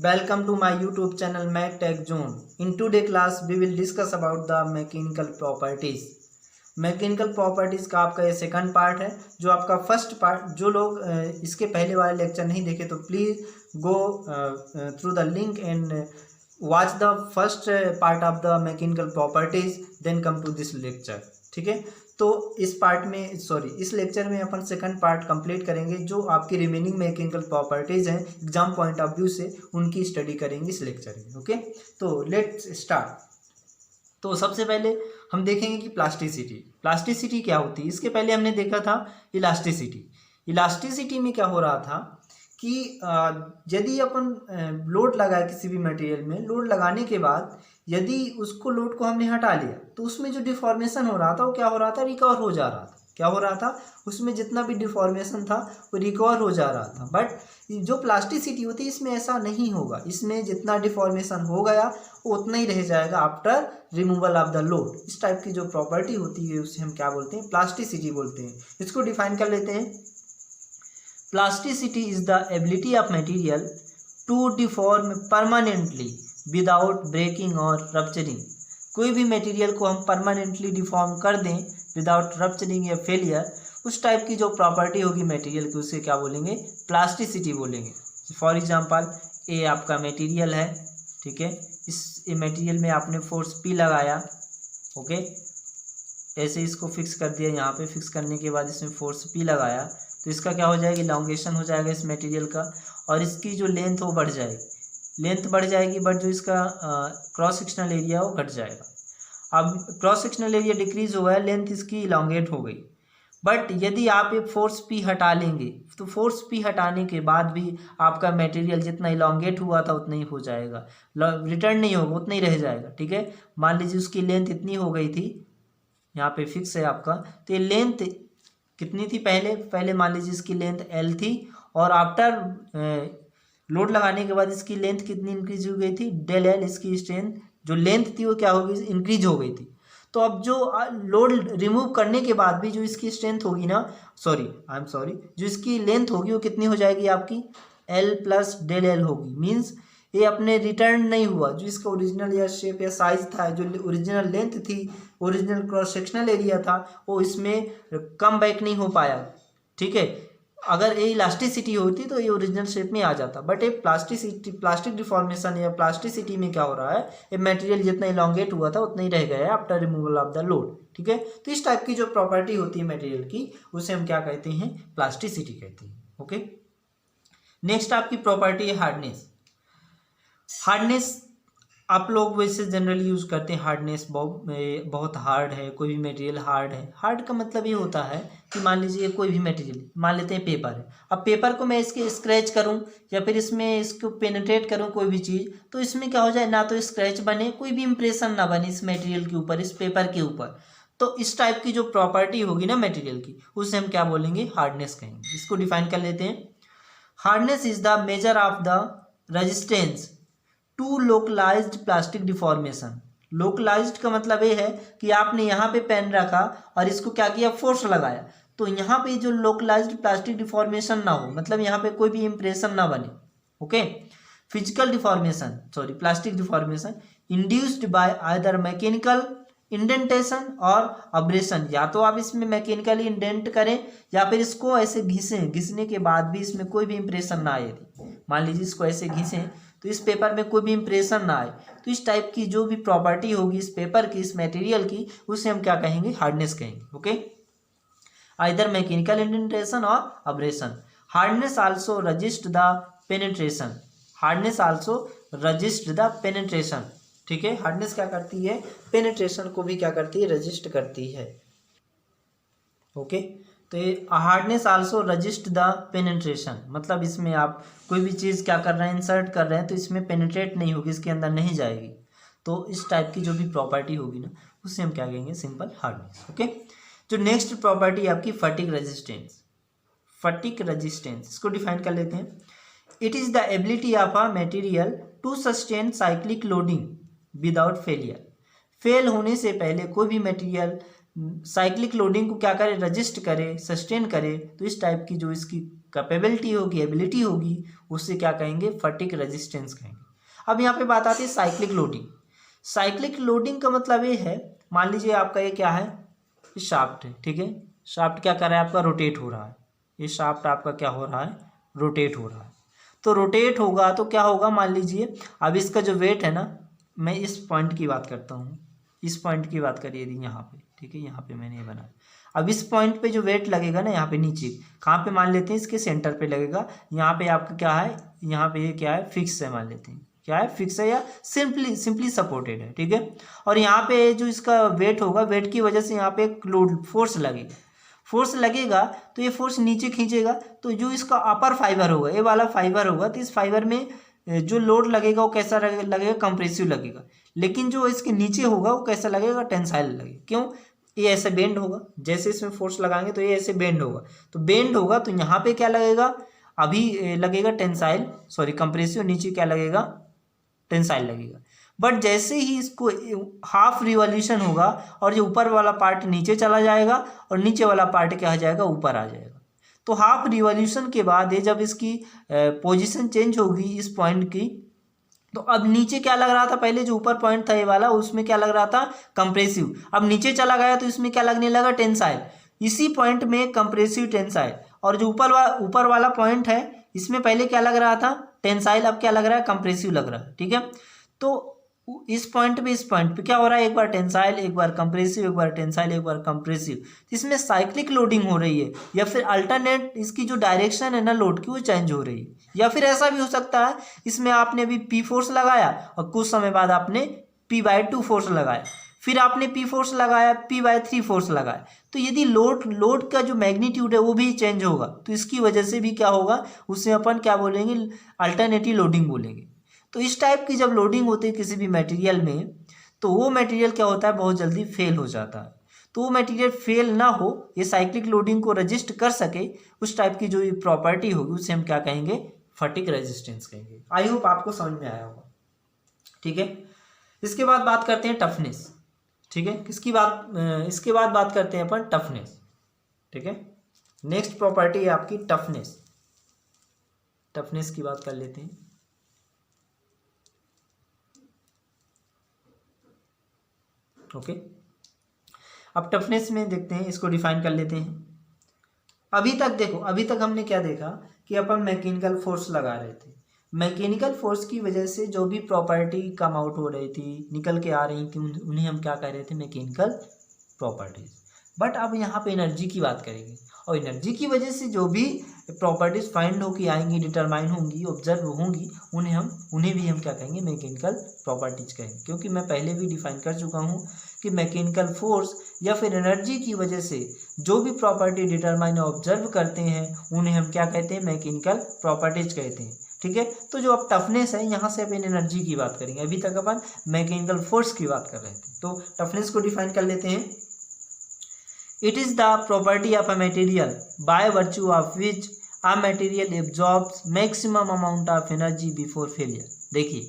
Welcome to my YouTube channel Mac Tech Zone. In today's class we will discuss about the mechanical properties. Mechanical properties का आपका ये second part है। जो आपका first part, जो लोग इसके पहले वाले लेक्चर नहीं देखे तो please go through the link and watch the first part of the mechanical properties then come to this lecture. ठीक है, तो इस पार्ट में इस लेक्चर में अपन सेकंड पार्ट कंप्लीट करेंगे। जो आपकी रिमेनिंग मैकेनिकल प्रॉपर्टीज़ हैं एग्जाम पॉइंट ऑफ व्यू से, उनकी स्टडी करेंगे इस लेक्चर में। ओके, तो लेट्स स्टार्ट। तो सबसे पहले हम देखेंगे कि प्लास्टिसिटी क्या होती है। इसके पहले हमने देखा था इलास्टिसिटी में क्या हो रहा था कि यदि अपन लोड लगाए किसी भी मटेरियल में, लोड लगाने के बाद यदि उसको लोड को हमने हटा लिया तो उसमें जो डिफॉर्मेशन हो रहा था वो क्या हो रहा था, रिकवर हो जा रहा था। क्या हो रहा था, उसमें जितना भी डिफॉर्मेशन था वो रिकवर हो जा रहा था। बट जो प्लास्टिसिटी होती है इसमें ऐसा नहीं होगा। इसमें जितना डिफॉर्मेशन हो गया वो उतना ही रह जाएगा after removal of the load. इस टाइप की जो प्रॉपर्टी होती है उसे हम क्या बोलते हैं, प्लास्टिसिटी बोलते हैं। इसको डिफाइन कर लेते हैं। Plasticity is the ability of material to deform permanently without breaking और रप्चरिंग। कोई भी मटेरियल को हम परमानेंटली डिफॉर्म कर दें विदाउट रप्चरिंग या फेलियर, उस टाइप की जो प्रॉपर्टी होगी मटेरियल की उसे क्या बोलेंगे, प्लास्टिसिटी बोलेंगे। फॉर एग्जांपल ये आपका मटेरियल है, ठीक है, इस मटेरियल में आपने फोर्स पी लगाया, ओके, ऐसे इसको फिक्स कर दिया। यहाँ पे फिक्स करने के बाद इसमें फोर्स पी लगाया तो इसका क्या हो जाएगा, इलॉन्गेशन हो जाएगा इस मटेरियल का, और इसकी जो लेंथ वो बढ़ जाएगी, बट जो इसका क्रॉस सेक्शनल एरिया वो घट जाएगा। अब क्रॉस सेक्शनल एरिया डिक्रीज हुआ है, लेंथ इसकी इलॉन्गेट हो गई। बट यदि आप ये फोर्स पी हटा लेंगे तो फोर्स पी हटाने के बाद भी आपका मटेरियल जितना इलॉन्गेट हुआ था उतना ही हो जाएगा, रिटर्न नहीं होगा, उतना ही रह जाएगा। ठीक है, मान लीजिए उसकी लेंथ इतनी हो गई थी, यहाँ पे फिक्स है आपका, तो ये लेंथ कितनी थी पहले मान लीजिए इसकी लेंथ एल थी, और आफ्टर लोड लगाने के बाद इसकी लेंथ कितनी इंक्रीज हो गई थी, डेल एल। इसकी स्ट्रेंथ जो लेंथ थी वो क्या हो गई, इंक्रीज हो गई थी। तो अब जो लोड रिमूव करने के बाद भी जो इसकी स्ट्रेंथ होगी ना, जो इसकी लेंथ होगी वो कितनी हो जाएगी आपकी, एल प्लस डेल एल होगी। मीन्स ये अपने रिटर्न नहीं हुआ। जो इसका ओरिजिनल या शेप या साइज था, जो ओरिजिनल लेंथ थी, ओरिजिनल क्रॉस सेक्शनल एरिया था, वो इसमें कम बैक नहीं हो पाया। ठीक है, अगर ये इलास्टिसिटी होती तो ये ओरिजिनल शेप में आ जाता। बट ये प्लास्टिक डिफॉर्मेशन या प्लास्टिसिटी में क्या हो रहा है, ये मटेरियल जितना इलॉन्गेट हुआ था उतना ही रह गया है after removal of the load. ठीक है, तो इस टाइप की जो प्रॉपर्टी होती है मटेरियल की उसे हम क्या कहते हैं, प्लास्टिसिटी कहते हैं। ओके, नेक्स्ट आपकी प्रॉपर्टी है हार्डनेस। आप लोग वैसे जनरली यूज़ करते हैं हार्डनेस, बहुत हार्ड है, कोई भी मटेरियल हार्ड है। हार्ड का मतलब ये होता है कि मान लीजिए कोई भी मटेरियल, मान लेते हैं पेपर है। अब पेपर को मैं इसके स्क्रैच करूं या फिर इसमें इसको पेनिट्रेट करूं कोई भी चीज़, तो इसमें क्या हो जाए, ना तो स्क्रैच बने, कोई भी इंप्रेशन ना बने इस मटेरियल के ऊपर, इस पेपर के ऊपर। तो इस टाइप की जो प्रॉपर्टी होगी ना मटेरियल की, उसे हम क्या बोलेंगे, हार्डनेस कहेंगे। इसको डिफाइन कर लेते हैं। Hardness is the measure of the resistance to localised plastic deformation. Localised का मतलब ये है कि आपने यहाँ पे पेन रखा और इसको क्या किया, फोर्स लगाया, तो यहाँ पे जो लोकलाइज्ड प्लास्टिक डिफॉर्मेशन ना हो, मतलब यहाँ पे कोई भी इंप्रेशन ना बने। Okay, plastic deformation induced by either mechanical indentation और अब्रेशन। या तो आप इसमें मैकेनिकली इंडेंट करें या फिर इसको ऐसे घिसने के बाद भी इसमें कोई भी इंप्रेशन ना आए। मान लीजिए इसको ऐसे घिसें तो इस पेपर में कोई भी इंप्रेशन ना आए, तो इस टाइप की जो भी प्रॉपर्टी होगी इस पेपर की, इस मटेरियल की, उसे हम क्या कहेंगे, हार्डनेस कहेंगे। ओके, आइदर मैकेनिकल इंडेंटेशन और abrasion. Hardness also resist the penetration. ठीक है, हार्डनेस क्या करती है, पेनिट्रेशन को भी क्या करती है, रजिस्ट करती है। ओके, तो ये hardness also resist the penetration, मतलब इसमें आप कोई भी चीज़ क्या कर रहे हैं, इंसर्ट कर रहे हैं, तो इसमें पेनिट्रेट नहीं होगी, इसके अंदर नहीं जाएगी। तो इस टाइप की जो भी प्रॉपर्टी होगी ना, उससे हम क्या कहेंगे, सिंपल हार्डनेस। ओके, जो नेक्स्ट प्रॉपर्टी आपकी फटिग रेजिस्टेंस, इसको डिफाइन कर लेते हैं। It is the ability of a material to sustain cyclic loading without failure. Fail होने से पहले कोई भी मटेरियल साइक्लिक लोडिंग को क्या करे, रजिस्ट करे, सस्टेन करे। तो इस टाइप की जो इसकी कैपेबिलिटी होगी, एबिलिटी होगी, उससे क्या कहेंगे, फटिग रेजिस्टेंस कहेंगे। अब यहाँ पे बात आती है साइक्लिक लोडिंग। साइक्लिक लोडिंग का मतलब ये है, मान लीजिए आपका ये क्या है, ये शाफ्ट है, ठीक है, शाफ्ट क्या कर रहा है आपका, रोटेट हो रहा है, ये शाफ्ट आपका क्या हो रहा है, रोटेट हो रहा है। तो रोटेट होगा तो क्या होगा, मान लीजिए अब इसका जो वेट है ना, मैं इस पॉइंट की बात करता हूँ, इस पॉइंट की बात करिए यदि यहाँ पे, ठीक है, यहाँ पे मैंने ये बनाया। अब इस पॉइंट पे जो वेट लगेगा ना, यहाँ पे नीचे कहाँ पे मान लेते हैं, इसके सेंटर पे लगेगा। यहाँ पे आपका क्या है, यहाँ पे ये क्या है, फिक्स है, मान लेते हैं क्या है, फिक्स है या सिंपली सपोर्टेड है, ठीक है। और यहाँ पे जो इसका वेट होगा, वेट की वजह से यहाँ पे एक लोड फोर्स लगेगा, फोर्स लगेगा तो ये फोर्स नीचे खींचेगा, तो जो इसका अपर फाइबर होगा, ये वाला फाइबर होगा, तो इस फाइबर में जो लोड लगेगा वो कैसा लगेगा, कंप्रेसिव लगेगा। लेकिन जो इसके नीचे होगा वो कैसा लगेगा, टेंसाइल लगेगा। क्यों, ये ऐसे बेंड होगा, जैसे इसमें फोर्स लगाएंगे तो ये ऐसे बेंड होगा, तो बेंड होगा तो यहाँ पे क्या लगेगा, अभी लगेगा टेंसाइल, सॉरी कंप्रेसिव, नीचे क्या लगेगा, टेंसाइल लगेगा। बट जैसे ही इसको हाफ रिवॉल्यूशन होगा और जो ऊपर वाला पार्ट नीचे चला जाएगा और नीचे वाला पार्ट क्या हो जाएगा, ऊपर आ जाएगा। तो हाफ रिवॉल्यूशन के बाद ये जब इसकी पोजीशन चेंज होगी इस पॉइंट की, तो अब नीचे क्या लग रहा था, पहले जो ऊपर पॉइंट था ये वाला, उसमें क्या लग रहा था, कंप्रेसिव। अब नीचे चला गया तो इसमें क्या लगने लगा, टेंसाइल। इसी पॉइंट में कंप्रेसिव, टेंसाइल। और जो ऊपर वाला पॉइंट है, इसमें पहले क्या लग रहा था, टेंसाइल, अब क्या लग रहा है, कंप्रेसिव लग रहा है, ठीक है। तो इस पॉइंट पे क्या हो रहा है, एक बार टेंसाइल, एक बार कंप्रेसिव, एक बार टेंसाइल, एक बार कंप्रेसिव। इसमें साइक्लिक लोडिंग हो रही है, या फिर अल्टरनेट इसकी जो डायरेक्शन है ना लोड की, वो चेंज हो रही है। या फिर ऐसा भी हो सकता है, इसमें आपने अभी पी फोर्स लगाया और कुछ समय बाद आपने P/2 फोर्स लगाया, फिर आपने P फोर्स लगाया, P/3 फोर्स लगाया। तो यदि लोड का जो मैग्नीट्यूड है वो भी चेंज होगा, तो इसकी वजह से भी क्या होगा, उससे अपन क्या बोलेंगे, अल्टरनेटिव लोडिंग बोलेंगे। तो इस टाइप की जब लोडिंग होती है किसी भी मटेरियल में, तो वो मटेरियल क्या होता है, बहुत जल्दी फेल हो जाता है। तो वो मटेरियल फेल ना हो, ये साइक्लिक लोडिंग को रजिस्ट कर सके, उस टाइप की जो प्रॉपर्टी होगी उसे हम क्या कहेंगे, फटिग रेजिस्टेंस कहेंगे। आई होप आपको समझ में आया होगा, ठीक है। इसके बाद बात करते हैं टफनेस, ठीक है, इसके बाद बात करते हैं अपन टफनेस, ठीक है। नेक्स्ट प्रॉपर्टी है आपकी टफनेस। टफनेस की बात कर लेते हैं। ओके, अब टफनेस में देखते हैं, इसको डिफाइन कर लेते हैं। अभी तक हमने क्या देखा कि अपन मैकेनिकल फोर्स लगा रहे थे। मैकेनिकल फोर्स की वजह से जो भी प्रॉपर्टी कम आउट हो रही थी, निकल के आ रही थी, उन्हें हम क्या कह रहे थे, मैकेनिकल प्रॉपर्टीज। बट अब यहाँ पे एनर्जी की बात करेंगे, और एनर्जी की वजह से जो भी प्रॉपर्टीज फाइंड होकर आएंगी, डिटरमाइन होंगी, ऑब्जर्व होंगी, उन्हें भी हम क्या कहेंगे, मैकेनिकल प्रॉपर्टीज कहेंगे। क्योंकि मैं पहले भी डिफाइन कर चुका हूँ कि मैकेनिकल फोर्स या फिर एनर्जी की वजह से जो भी प्रॉपर्टी डिटरमाइन ऑब्जर्व करते हैं, उन्हें हम क्या कहते हैं, मैकेनिकल प्रॉपर्टीज कहते हैं, ठीक है। तो जो अब टफनेस है, यहाँ से अपन एनर्जी की बात करेंगे, अभी तक अपन मैकेनिकल फोर्स की बात कर रहे थे। तो टफनेस को डिफाइन कर लेते हैं। It is the property of a material by virtue of which a material absorbs maximum amount of energy before failure. देखिए,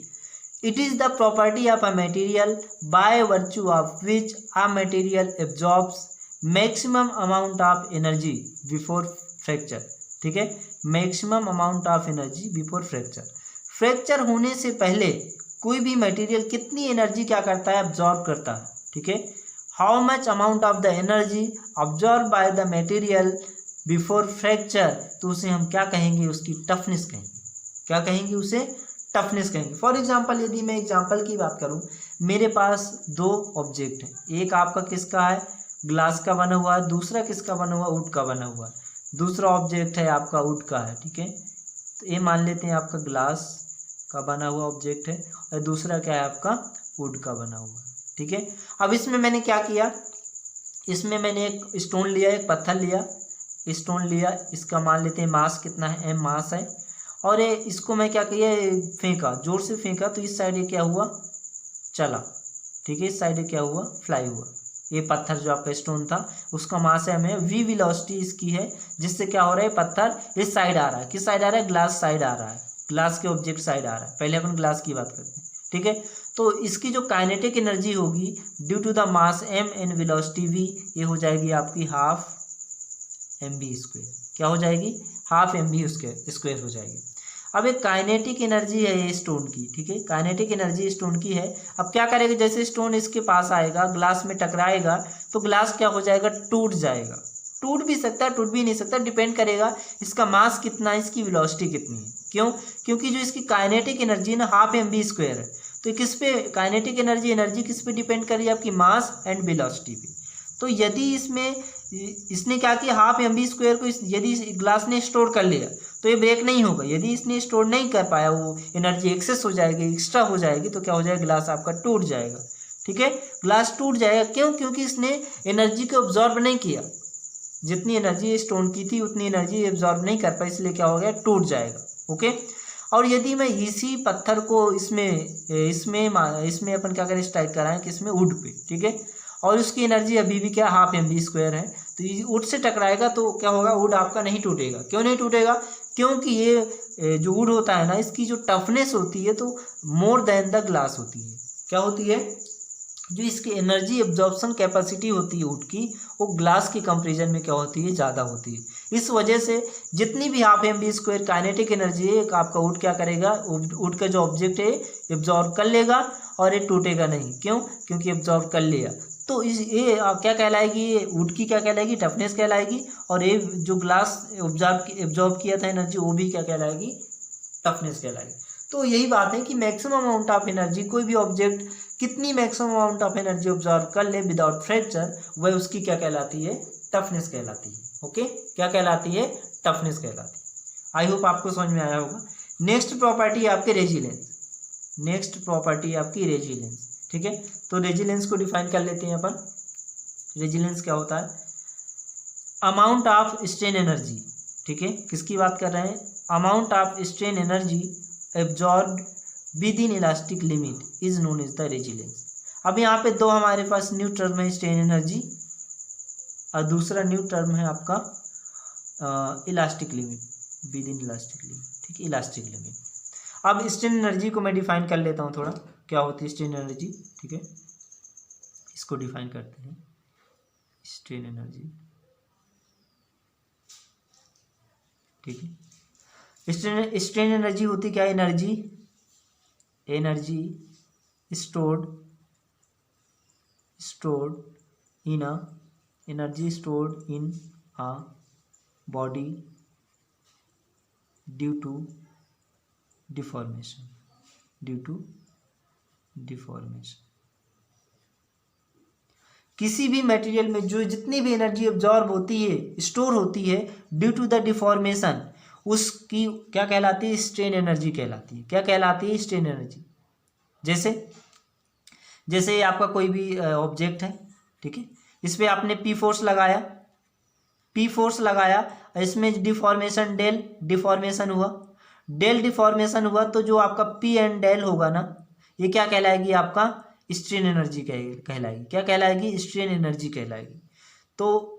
it is the property of a material by virtue of which a material absorbs maximum amount of energy before fracture. ठीक है, maximum amount of energy before fracture. Fracture होने से पहले कोई भी material कितनी energy क्या करता है, अब्जॉर्ब करता है, ठीक है। How much amount of the energy absorb by the material before fracture, तो उसे हम क्या कहेंगे, उसकी टफनेस कहेंगे। क्या कहेंगे, उसे टफनेस कहेंगे। फॉर एग्जांपल, यदि मैं एग्जांपल की बात करूं, मेरे पास दो ऑब्जेक्ट है, एक आपका किसका है, ग्लास का बना हुआ है, दूसरा किसका बना हुआ, वुड का बना हुआ है। दूसरा ऑब्जेक्ट है आपका वुड का है, ठीक है। तो ये मान लेते हैं आपका ग्लास का बना हुआ ऑब्जेक्ट है, और दूसरा क्या है आपका वुड का बना हुआ है, ठीक है। अब इसमें मैंने क्या किया, इसमें मैंने एक स्टोन लिया, एक पत्थर लिया, स्टोन लिया, इसका मान लेते हैं मास कितना है, m मास है, और इसको मैं क्या किया, फेंका, जोर से फेंका, तो इस साइड ये क्या हुआ, चला, ठीक है, इस साइड क्या हुआ, फ्लाई हुआ। ये पत्थर जो आपका स्टोन था उसका मास है हमें, v वेलोसिटी इसकी है, जिससे क्या हो रहा है, पत्थर इस साइड आ रहा है, किस साइड आ रहा है, ग्लास साइड आ रहा है, ग्लास के ऑब्जेक्ट साइड आ रहा है। पहले अपन ग्लास की बात करते हैं, ठीक है। तो इसकी जो काइनेटिक एनर्जी होगी due to the mass m and velocity v, ये हो जाएगी आपकी हाफ mv स्क्वायर। क्या हो जाएगी, हाफ एम बी स्क्वायर हो जाएगी। अब एक काइनेटिक एनर्जी है ये स्टोन की, ठीक है, काइनेटिक एनर्जी स्टोन की है। अब क्या करेगा, जैसे स्टोन इसके पास आएगा, ग्लास में टकराएगा, तो ग्लास क्या हो जाएगा, टूट जाएगा। टूट भी सकता है, टूट भी नहीं सकता, डिपेंड करेगा इसका मास कितना है, इसकी वेलोसिटी कितनी है। क्यों? क्योंकि जो इसकी काइनेटिक एनर्जी है ना, हाफ एम बी स्क्वायर है। तो किस पे काइनेटिक एनर्जी किस पे डिपेंड कर रही है, आपकी मास एंड वेलोसिटी पे। तो यदि इसने क्या किया, हाफ एम बी स्क्वायर को यदि ग्लास ने स्टोर कर लिया तो ये ब्रेक नहीं होगा। यदि इसने स्टोर नहीं कर पाया, वो एनर्जी एक्सेस हो जाएगी, एक्स्ट्रा हो जाएगी, तो क्या हो जाएगा, ग्लास आपका टूट जाएगा। ठीक है, ग्लास टूट जाएगा। क्यों? क्योंकि इसने एनर्जी को ऑब्जॉर्ब नहीं किया, जितनी एनर्जी स्टोन की थी उतनी एनर्जी एब्जॉर्ब नहीं कर पाई, इसलिए क्या हो गया, टूट जाएगा। ओके। और यदि मैं इसी पत्थर को इसमें अपन क्या करें, स्ट्राइक कराएं कि इसमें वुड पे, ठीक है, और उसकी एनर्जी अभी भी क्या, हाफ एम बी स्क्वायर है, तो ये वुड से टकराएगा तो क्या होगा, वुड आपका नहीं टूटेगा। क्यों नहीं टूटेगा? क्योंकि ये जो वुड होता है ना, इसकी जो टफनेस होती है तो मोर देन द ग्लास होती है। क्या होती है? जो इसकी एनर्जी एब्जॉर्प्शन कैपेसिटी होती है वुड की, वो ग्लास की कंपेरिजन में क्या होती है, ज़्यादा होती है। इस वजह से जितनी भी half M B square kinetic energy है, आपका वुड क्या करेगा, वुड का जो ऑब्जेक्ट है एब्जॉर्ब कर लेगा और ये टूटेगा नहीं। क्यों? क्योंकि एब्जॉर्ब कर लिया। तो ये क्या कहलाएगी, ये वुड की क्या कहलाएगी, टफनेस कहलाएगी। और ये जो ग्लास एब्जॉर्ब किया था एनर्जी, वो भी क्या कहलाएगी, टफनेस कहलाएगी। तो यही बात है कि मैक्सिमम अमाउंट ऑफ एनर्जी, कोई भी ऑब्जेक्ट कितनी maximum amount of energy absorb कर ले विदाउट फ्रैक्चर, वह उसकी क्या कहलाती है, टफनेस कहलाती है। ओके, क्या कहलाती है, टफनेस कहलाती है। आई होप आपको समझ में आया होगा। नेक्स्ट प्रॉपर्टी है आपके रेजिलेंस। नेक्स्ट प्रॉपर्टी है आपकी रेजिलेंस। ठीक है, तो रेजिलेंस को डिफाइन कर लेते हैं अपन। रेजिलेंस क्या होता है, अमाउंट ऑफ स्ट्रेन एनर्जी। ठीक है, किसकी बात कर रहे हैं, amount of strain energy absorbed within elastic limit is known as the resilience. अब यहाँ पे दो हमारे पास न्यू टर्म है, स्ट्रेन एनर्जी, और दूसरा न्यू टर्म है आपका elastic limit, within elastic limit. ठीक है, इलास्टिक लिमिट। अब स्ट्रेन एनर्जी को मैं डिफाइन कर लेता हूँ थोड़ा, क्या होती है स्ट्रेन एनर्जी। ठीक है, इसको डिफाइन करते हैं, स्ट्रेन एनर्जी। ठीक है, स्ट्रेन एनर्जी होती क्या, energy stored in a body due to deformation। किसी भी मटेरियल में जो जितनी भी एनर्जी एब्जॉर्ब होती है, स्टोर होती है ड्यू टू द डिफॉर्मेशन, उसकी क्या कहलाती है, स्ट्रेन एनर्जी कहलाती है। क्या कहलाती है, स्ट्रेन एनर्जी। जैसे आपका कोई भी ऑब्जेक्ट है, ठीक है, इस पर आपने पी फोर्स लगाया, इसमें डिफॉर्मेशन डेल डिफॉर्मेशन हुआ, तो जो आपका पी एंड डेल होगा ना, ये क्या कहलाएगी, आपका स्ट्रेन एनर्जी कहलाएगी। क्या कहलाएगी, स्ट्रेन एनर्जी कहलाएगी। तो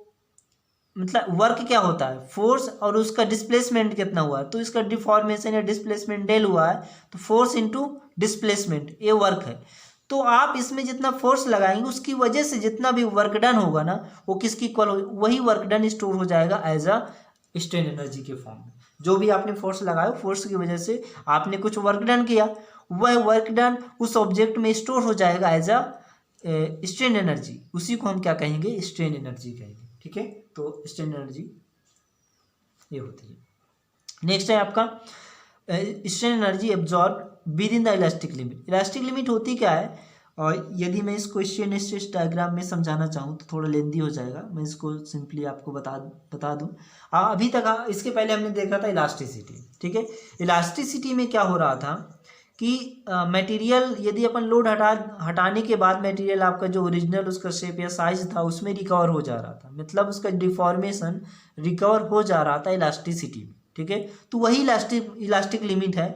मतलब वर्क क्या होता है, फोर्स और उसका डिस्प्लेसमेंट कितना हुआ है, तो इसका डिफॉर्मेशन या डिस्प्लेसमेंट डेल हुआ है, तो फोर्स इंटू डिस्प्लेसमेंट, ये वर्क है। तो आप इसमें जितना फोर्स लगाएंगे उसकी वजह से जितना भी वर्क डन होगा ना, वो किसकी इक्वल हो, वही वर्क डन स्टोर हो जाएगा एज अ स्ट्रेन एनर्जी के फॉर्म में। जो भी आपने फोर्स लगाया, फोर्स की वजह से आपने कुछ वर्क डन किया, वह वर्क डन उस ऑब्जेक्ट में स्टोर हो जाएगा एज अ स्ट्रेन एनर्जी। उसी को हम क्या कहेंगे, स्ट्रेन एनर्जी कहेंगे। ठीक है, तो स्ट्रेन एनर्जी ये होती है। नेक्स्ट है आपका strain energy absorb with in the elastic limit. Elastic limit होती क्या है, और यदि मैं इसको स्ट्रेन स्ट्रेस डायग्राम में समझाना चाहूँ तो थोड़ा लेंदी हो जाएगा, मैं इसको सिंपली आपको बता दूँ। अभी तक इसके पहले हमने देखा था इलास्टिसिटी। ठीक है, इलास्टिसिटी में क्या हो रहा था कि मटेरियल यदि अपन लोड हटाने के बाद मटेरियल आपका जो ओरिजिनल उसका शेप या साइज था उसमें रिकवर हो जा रहा था, मतलब उसका डिफॉर्मेशन रिकवर हो जा रहा था इलास्टिसिटी में। ठीक है, तो वही इलास्टिक लिमिट है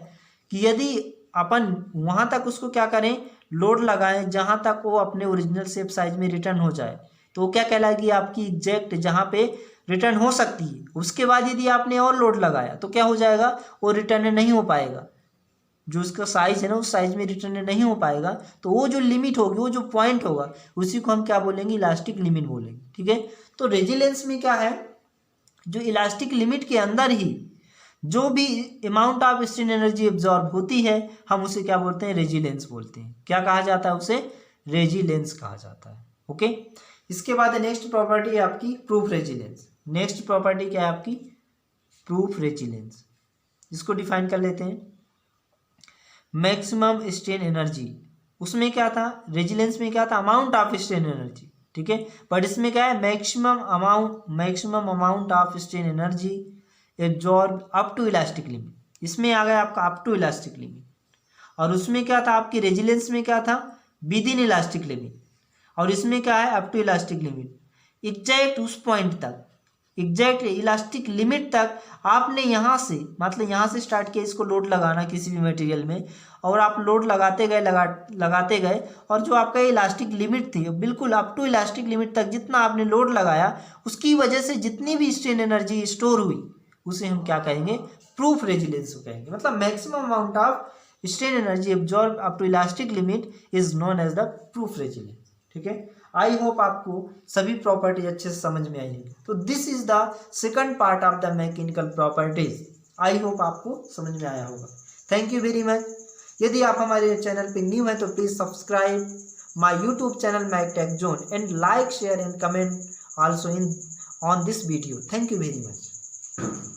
कि यदि अपन वहाँ तक उसको क्या करें, लोड लगाएं जहाँ तक वो अपने ओरिजिनल शेप साइज में रिटर्न हो जाए, तो वो क्या कहलाएगी, आपकी एग्जैक्ट जहाँ पे रिटर्न हो सकती है। उसके बाद यदि आपने और लोड लगाया तो क्या हो जाएगा, वो रिटर्न नहीं हो पाएगा, जो उसका साइज है ना उस साइज में रिटर्न नहीं हो पाएगा। तो वो जो लिमिट होगी, वो जो पॉइंट होगा, उसी को हम क्या बोलेंगे, इलास्टिक लिमिट बोलेंगे। ठीक है, तो रेजिलेंस में क्या है, जो इलास्टिक लिमिट के अंदर ही जो भी amount of strain energy absorb होती है हम उसे क्या बोलते हैं, रेजिलेंस बोलते हैं। क्या कहा जाता है उसे, रेजिलेंस कहा जाता है। ओके, इसके बाद नेक्स्ट प्रॉपर्टी है आपकी प्रूफ रेजिलेंस। नेक्स्ट प्रॉपर्टी क्या है आपकी, प्रूफ रेजिलेंस। इसको डिफाइन कर लेते हैं। मैक्सिमम स्ट्रेन एनर्जी, उसमें क्या था, रेजिलेंस में क्या था, अमाउंट ऑफ स्ट्रेन एनर्जी, ठीक है, बट इसमें क्या है, maximum amount of strain energy absorb up to elastic limit. इसमें आ गया आपका अप टू इलास्टिक लिमिट, और उसमें क्या था आपकी रेजिलेंस में क्या था, विद इन इलास्टिक लिमिट, और इसमें क्या है, up to elastic limit. Exact उस पॉइंट तक, एग्जैक्ट इलास्टिक लिमिट तक आपने यहाँ से, मतलब यहाँ से स्टार्ट किया इसको लोड लगाना किसी भी मटेरियल में, और आप लोड लगाते गए लगाते गए, और जो आपका इलास्टिक लिमिट थी बिल्कुल अप टू इलास्टिक लिमिट तक जितना आपने लोड लगाया, उसकी वजह से जितनी भी स्ट्रेन एनर्जी स्टोर हुई उसे हम क्या कहेंगे, प्रूफ रेजिलेंस कहेंगे। मतलब maximum amount of strain energy absorb up to elastic limit is known as the proof resilience. ठीक है, आई होप आपको सभी प्रॉपर्टी अच्छे से समझ में आई है। तो this is the second part of the mechanical properties. I hope आपको समझ में आया होगा। Thank you very much. यदि आप हमारे चैनल पे न्यू हैं तो please subscribe my YouTube channel Mech Tech Zone and like share and comment also in on this video. Thank you very much.